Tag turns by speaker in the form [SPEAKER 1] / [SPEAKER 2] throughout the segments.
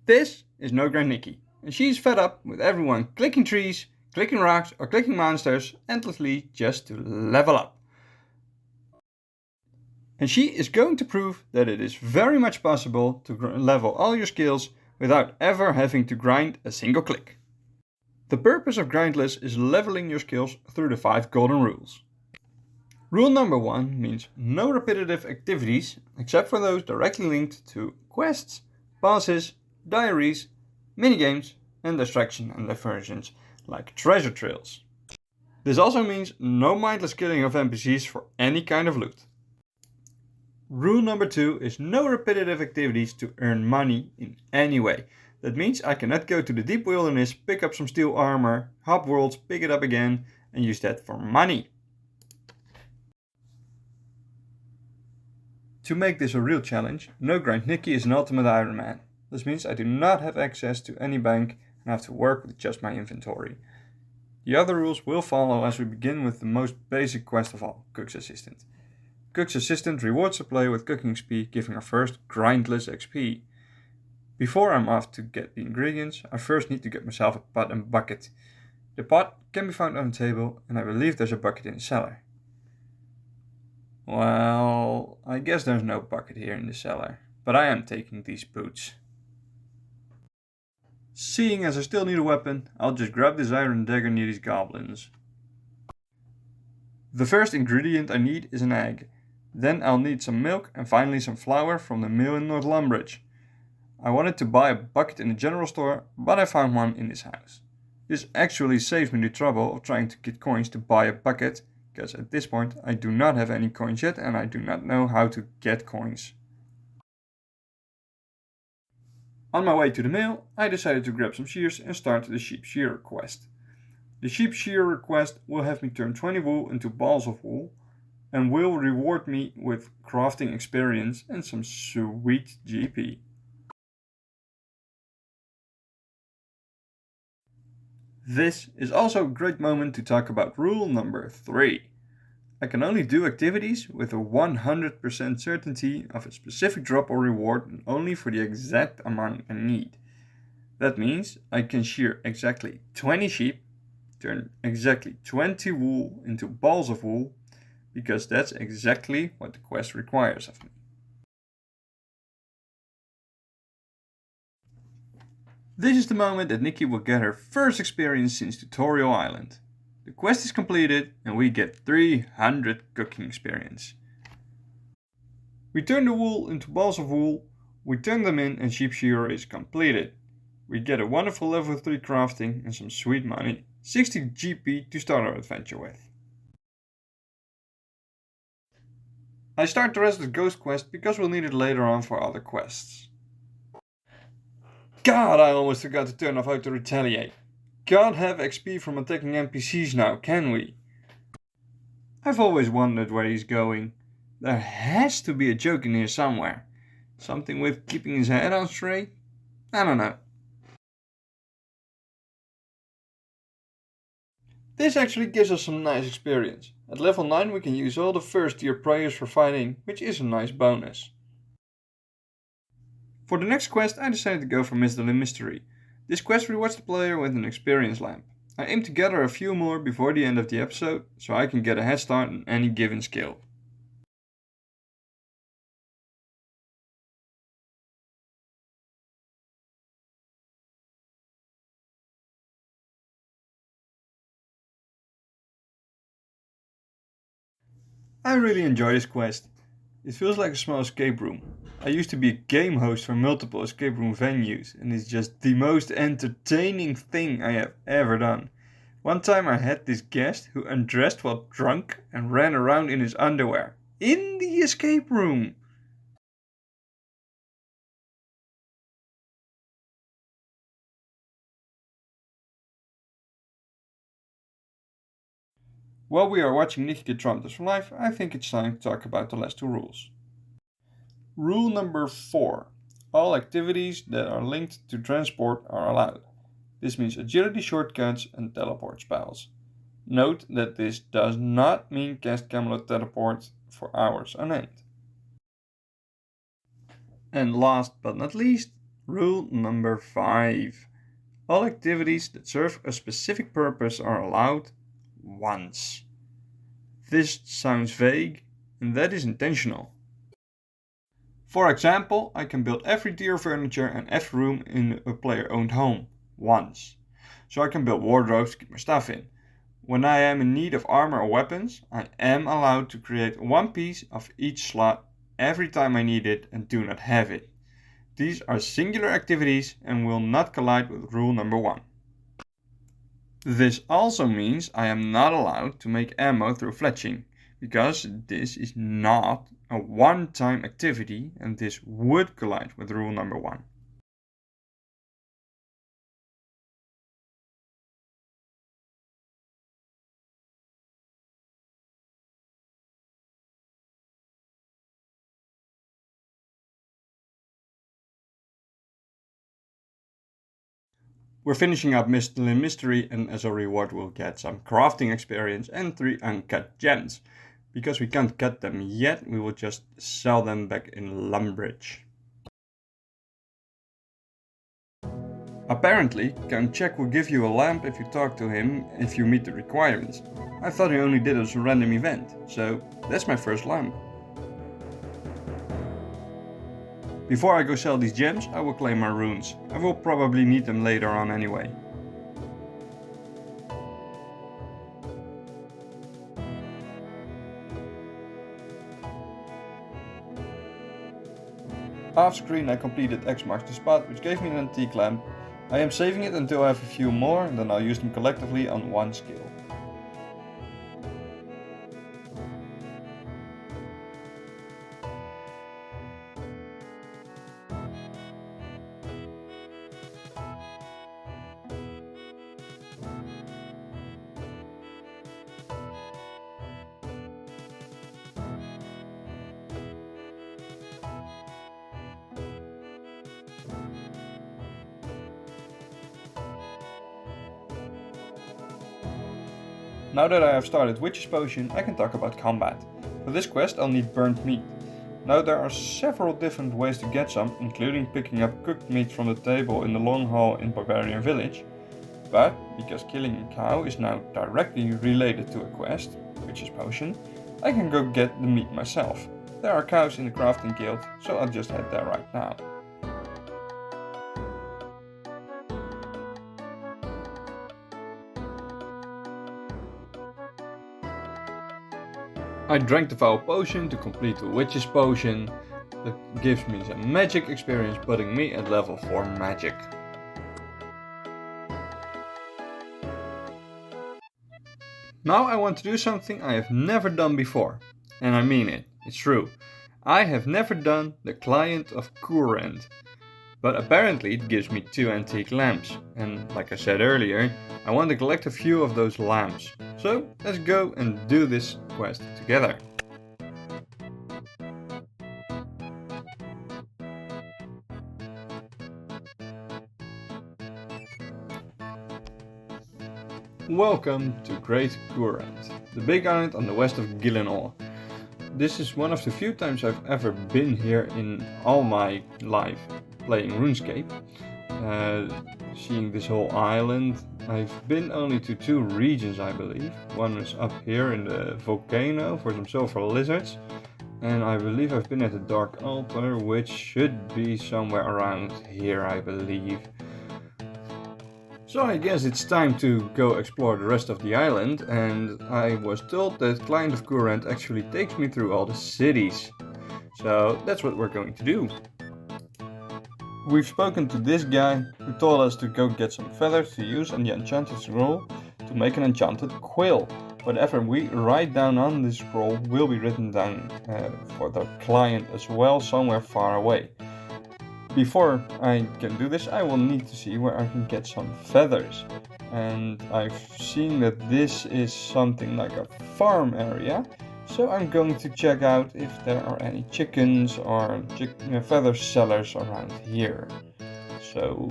[SPEAKER 1] This is Nogrind Niki, and she's fed up with everyone clicking trees, clicking rocks or clicking monsters endlessly just to level up. And she is going to prove that it is very much possible to level all your skills without ever having to grind a single click. The purpose of Grindless is leveling your skills through the 5 golden rules. Rule number 1 means no repetitive activities except for those directly linked to quests, bosses, diaries, minigames and distraction and diversions like treasure trails. This also means no mindless killing of NPCs for any kind of loot. Rule number 2 is no repetitive activities to earn money in any way. That means I cannot go to the deep wilderness, pick up some steel armor, hop worlds, pick it up again and use that for money. To make this a real challenge, Nogrind Niki is an ultimate Iron Man. This means I do not have access to any bank and have to work with just my inventory. The other rules will follow as we begin with the most basic quest of all, Cook's Assistant. Cook's Assistant rewards the player with cooking XP, giving our first Grindless XP. Before I'm off to get the ingredients, I first need to get myself a pot and bucket. The pot can be found on the table and I believe there's a bucket in the cellar. Well, I guess there's no bucket here in the cellar, but I am taking these boots. Seeing as I still need a weapon, I'll just grab this iron dagger near these goblins. The first ingredient I need is an egg. Then I'll need some milk and finally some flour from the mill in North Lumbridge. I wanted to buy a bucket in the general store, but I found one in this house. This actually saves me the trouble of trying to get coins to buy a bucket, because at this point I do not have any coins yet and I do not know how to get coins. On my way to the mill, I decided to grab some shears and start the sheep shearer quest. The sheep shearer quest will have me turn 20 wool into balls of wool and will reward me with crafting experience and some sweet GP. This is also a great moment to talk about rule number 3. I can only do activities with a 100% certainty of a specific drop or reward and only for the exact amount I need. That means I can shear exactly 20 sheep, turn exactly 20 wool into balls of wool, because that's exactly what the quest requires of me. This is the moment that Niki will get her first experience since Tutorial Island. The quest is completed and we get 300 cooking experience. We turn the wool into balls of wool, we turn them in and sheep shearer is completed. We get a wonderful level 3 crafting and some sweet money, 60 GP to start our adventure with. I start the rest of the ghost quest because we'll need it later on for other quests. God, I almost forgot to turn off auto retaliate. Can't have XP from attacking NPCs now, can we? I've always wondered where he's going. There has to be a joke in here somewhere. Something with keeping his head on straight? I don't know. This actually gives us some nice experience. At level 9 we can use all the first tier prayers for fighting, which is a nice bonus. For the next quest I decided to go for Mystery Mystery. This quest rewards the player with an experience lamp. I aim to gather a few more before the end of the episode, so I can get a head start on any given skill. I really enjoy this quest. It feels like a small escape room. I used to be a game host for multiple escape room venues and it's just the most entertaining thing I have ever done. One time I had this guest who undressed while drunk and ran around in his underwear. In the escape room! While we are watching Niki get traumatized for life, I think it's time to talk about the last 2 rules. Rule number 4. All activities that are linked to transport are allowed. This means agility shortcuts and teleport spells. Note that this does not mean cast Camelot teleport for hours on end. And last but not least, Rule number 5. All activities that serve a specific purpose are allowed once. This sounds vague, and that is intentional. For example, I can build every tier of furniture and every room in a player-owned home once. So I can build wardrobes to keep my stuff in. When I am in need of armor or weapons, I am allowed to create one piece of each slot every time I need it and do not have it. These are singular activities and will not collide with rule number 1. This also means I am not allowed to make ammo through fletching, because this is not a one-time activity and this would collide with rule number 1. We're finishing up Mystery, and as a reward we'll get some crafting experience and 3 uncut gems. Because we can't cut them yet, we will just sell them back in Lumbridge. Apparently, Count Check will give you a lamp if you talk to him if you meet the requirements. I thought he only did it as a random event, so that's my first lamp. Before I go sell these gems, I will claim my runes. I will probably need them later on anyway. Off screen I completed X marks the spot, which gave me an antique lamp. I am saving it until I have a few more, and then I'll use them collectively on one skill. Now that I have started Witch's Potion, I can talk about combat. For this quest I'll need burnt meat. Now there are several different ways to get some, including picking up cooked meat from the table in the long hall in Barbarian Village. But, because killing a cow is now directly related to a quest, Witch's Potion, I can go get the meat myself. There are cows in the crafting guild, so I'll just head there right now. I drank the Foul Potion to complete the Witch's Potion. That gives me some magic experience, putting me at level 4 magic. Now I want to do something I have never done before. And I mean it, it's true. I have never done the Client of Nogrind. But apparently it gives me 2 antique lamps. And like I said earlier, I want to collect a few of those lamps. So let's go and do this quest together. Welcome to Great Nogrind, the big island on the west of Gillinor. This is one of the few times I've ever been here in all my life playing RuneScape. Seeing this whole island, I've been only to 2 regions I believe. One is up here in the volcano for some sulfur lizards, and I believe I've been at the Dark Altar, which should be somewhere around here I believe. So I guess it's time to go explore the rest of the island, and I was told that Client of Nogrind actually takes me through all the cities. So that's what we're going to do. We've spoken to this guy who told us to go get some feathers to use on the enchanted scroll to make an enchanted quill. Whatever we write down on this scroll will be written down for the client as well, somewhere far away. Before I can do this, I will need to see where I can get some feathers. And I've seen that this is something like a farm area. So I'm going to check out if there are any chickens or feather sellers around here. So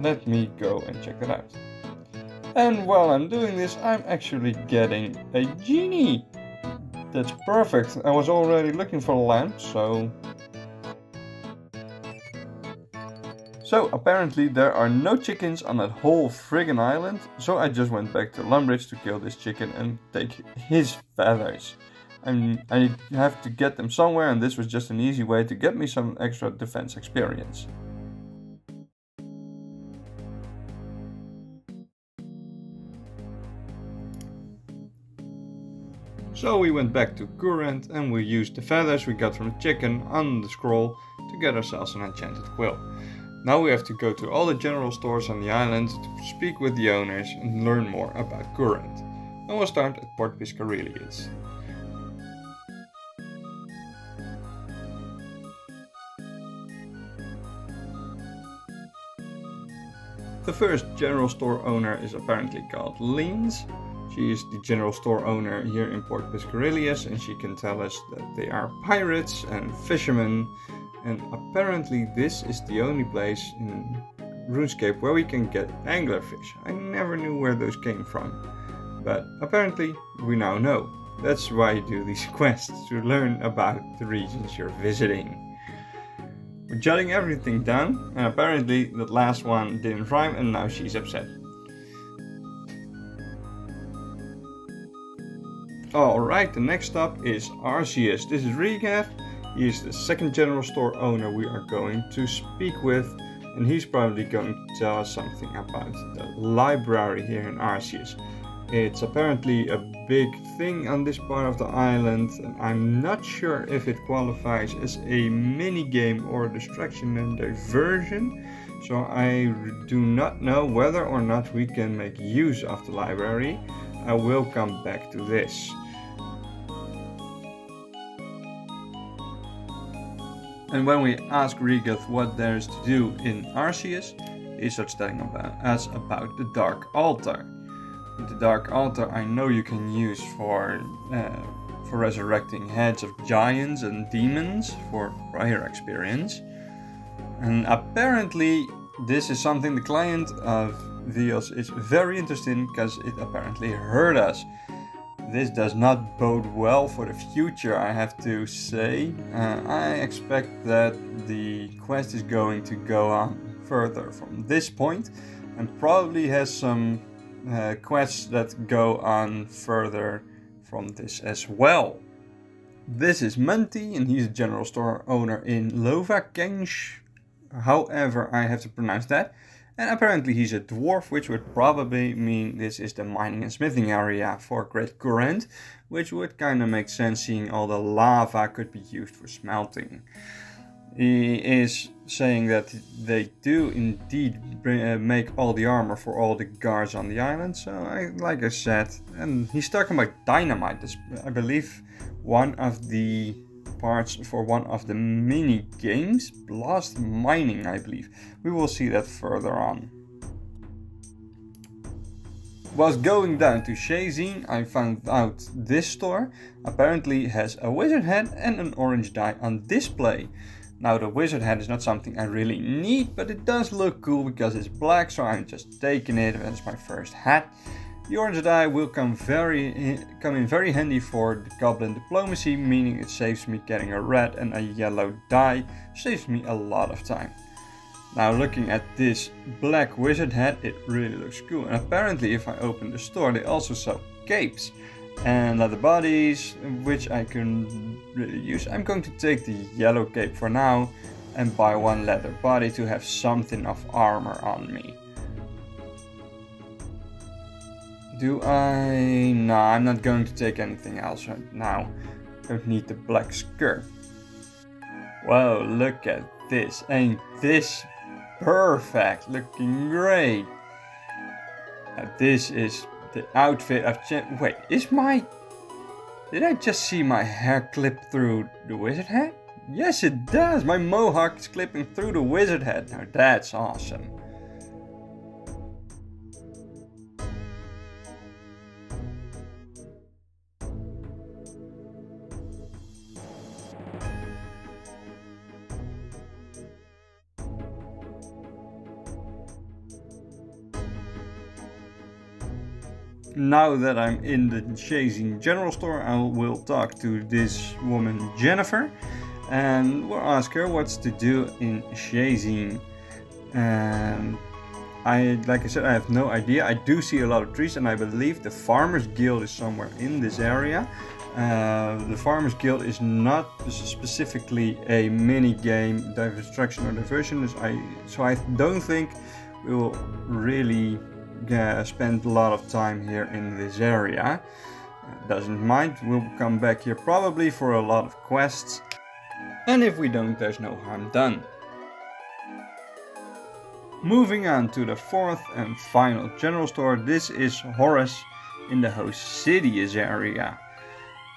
[SPEAKER 1] let me go and check that out. And while I'm doing this, I'm actually getting a genie. That's perfect. I was already looking for a lamp, so So apparently there are no chickens on that whole friggin' island, so I just went back to Lumbridge to kill this chicken and take his feathers. I have to get them somewhere, and this was just an easy way to get me some extra defense experience. So we went back to Nogrind and we used the feathers we got from the chicken on the scroll to get ourselves an enchanted quill. Now we have to go to all the general stores on the island to speak with the owners and learn more about Nogrind. And we'll start at Port Piscarilius. The first general store owner is apparently called Leans. She is the general store owner here in Port Piscarilius, and she can tell us that they are pirates and fishermen, and apparently this is the only place in RuneScape where we can get anglerfish. I never knew where those came from, but apparently we now know. That's why you do these quests, to learn about the regions you're visiting. We're jotting everything down, and apparently the last one didn't rhyme, and now she's upset. Alright, the next stop is Arceus. This is Regath. He is the second general store owner we are going to speak with, and he's probably going to tell us something about the library here in Arceus. It's apparently a big thing on this part of the island, and I'm not sure if it qualifies as a mini game or a distraction and diversion, so I do not know whether or not we can make use of the library. I will come back to this. And when we ask Regath what there is to do in Arceus, he starts telling us about the Dark Altar. The Dark Altar I know you can use for resurrecting heads of giants and demons for prior experience. And apparently this is something the client of Vios is very interested in, because it apparently hurt us. This does not bode well for the future, I have to say. I expect that the quest is going to go on further from this point, and probably has some quests that go on further from this as well. This is Munty, and he's a general store owner in Lovakensh. However, I have to pronounce that. And apparently he's a dwarf, which would probably mean this is the mining and smithing area for Great Nogrind, which would kind of make sense, seeing all the lava could be used for smelting. He is saying that they do indeed make all the armor for all the guards on the island, so like I said, and he's talking about dynamite. That's, I believe, one of the parts for one of the mini games, blast mining, I believe. We will see that further on. Whilst going down to Shazin, I found out this store apparently has a wizard head and an orange dye on display. Now the wizard head is not something I really need, but it does look cool because it's black, so I'm just taking it as my first hat. The orange dye will come in very handy for the goblin diplomacy, meaning it saves me getting a red and a yellow dye, saves me a lot of time. Now looking at this black wizard hat, it really looks cool, and apparently if I open the store they also sell capes and leather bodies, which I can really use. I'm going to take the yellow cape for now and buy one leather body to have something of armor on me. No, I'm not going to take anything else right now. Don't need the black skirt. Whoa, look at this. Ain't this perfect? Looking great. This is the outfit I've changed. Wait, did I just see my hair clip through the wizard head? Yes, it does. My mohawk is clipping through the wizard head. Now that's awesome. Now that I'm in the Shazin general store, I will talk to this woman Jennifer, and we'll ask her what's to do in Shazin. And like I said, I have no idea. I do see a lot of trees, and I believe the Farmers Guild is somewhere in this area. The Farmers Guild is not specifically a mini game, distraction or diversion, so I don't think we will really spend a lot of time here in this area. Doesn't mind, we'll come back here probably for a lot of quests, and if we don't, there's no harm done. Moving on to the fourth and final general store. This is Horace in the Hosidius area.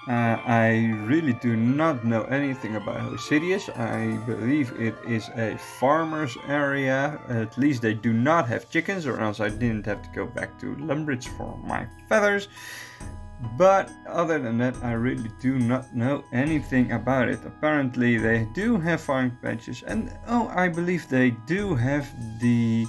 [SPEAKER 1] I really do not know anything about Hosidius. I believe it is a farmer's area. At least they do not have chickens, or else I didn't have to go back to Lumbridge for my feathers. But other than that, I really do not know anything about it. Apparently they do have farming patches, and I believe they do have the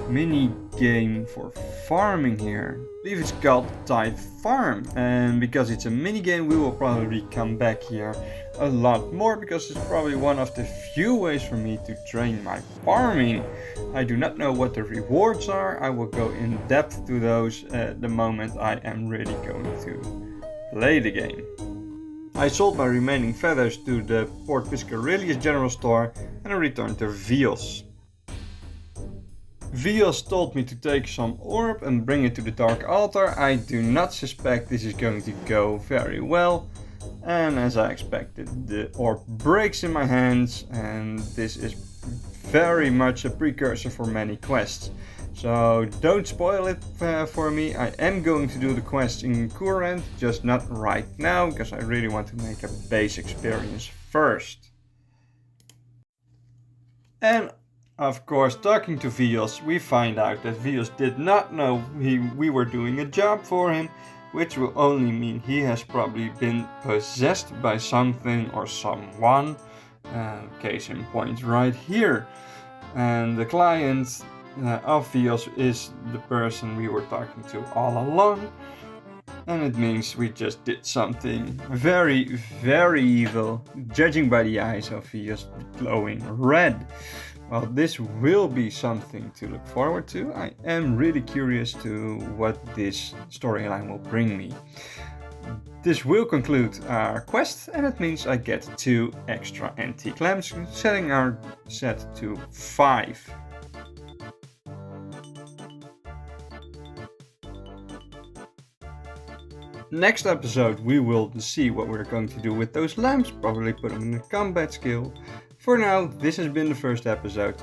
[SPEAKER 1] mini game for farming here. I believe it's called Tide Farm, and because it's a mini game, we will probably come back here a lot more, because it's probably one of the few ways for me to train my farming. I do not know what the rewards are. I will go in depth to those the moment I am really going to play the game. I sold my remaining feathers to the Port Piscarilius general store, and I returned to Vios. Vios told me to take some orb and bring it to the Dark Altar. I do not suspect this is going to go very well, and as I expected, the orb breaks in my hands, and this is very much a precursor for many quests. So don't spoil it for me. I am going to do the quest in Courant, just not right now, because I really want to make a base experience first. And of course, talking to Vios, we find out that Vios did not know we were doing a job for him, which will only mean he has probably been possessed by something or someone. Case in point right here. And the client of Vios is the person we were talking to all along. And it means we just did something very, very evil, judging by the eyes of Vios glowing red. Well, this will be something to look forward to. I am really curious to what this storyline will bring me. This will conclude our quest, and it means I get 2 extra antique lamps, setting our set to 5. Next episode we will see what we're going to do with those lamps, probably put them in a combat skill. For now, this has been the first episode.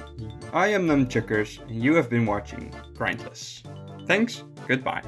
[SPEAKER 1] I am Nunchuckers, and you have been watching Grindless. Thanks, goodbye.